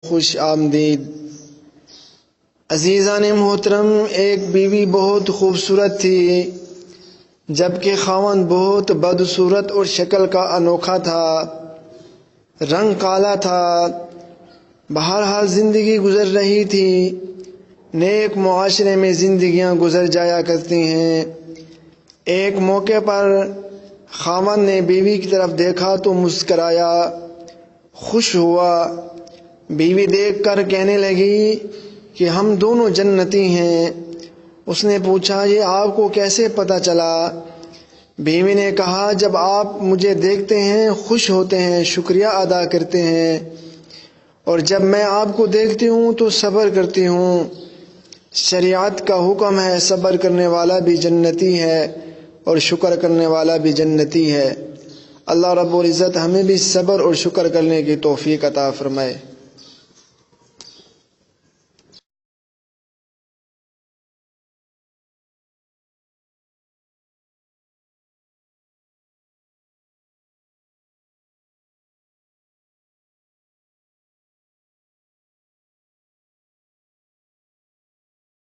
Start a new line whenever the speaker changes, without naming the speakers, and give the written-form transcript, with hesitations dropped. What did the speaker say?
خوش آمدید عزیزان محترم، ایک بیوی بہت خوبصورت تھی جبکہ خاوند بہت بدصورت اور شکل کا انوکھا تھا، رنگ کالا تھا۔ بہرحال زندگی گزر رہی تھی۔ نیک معاشرے میں زندگیاں گزر جایا کرتی ہیں۔ ایک موقع پر خاوند نے بیوی کی طرف دیکھا تو مسکرایا، خوش ہوا۔ بیوی دیکھ کر کہنے لگی کہ ہم دونوں جنتی ہیں۔ اس نے پوچھا، یہ آپ کو کیسے پتہ چلا؟ بیوی نے کہا، جب آپ مجھے دیکھتے ہیں خوش ہوتے ہیں، شکریہ ادا کرتے ہیں، اور جب میں آپ کو دیکھتی ہوں تو صبر کرتی ہوں۔ شریعت کا حکم ہے، صبر کرنے والا بھی جنتی ہے اور شکر کرنے والا بھی جنتی ہے۔ اللہ رب العزت ہمیں بھی صبر اور شکر کرنے کی توفیق عطا فرمائے۔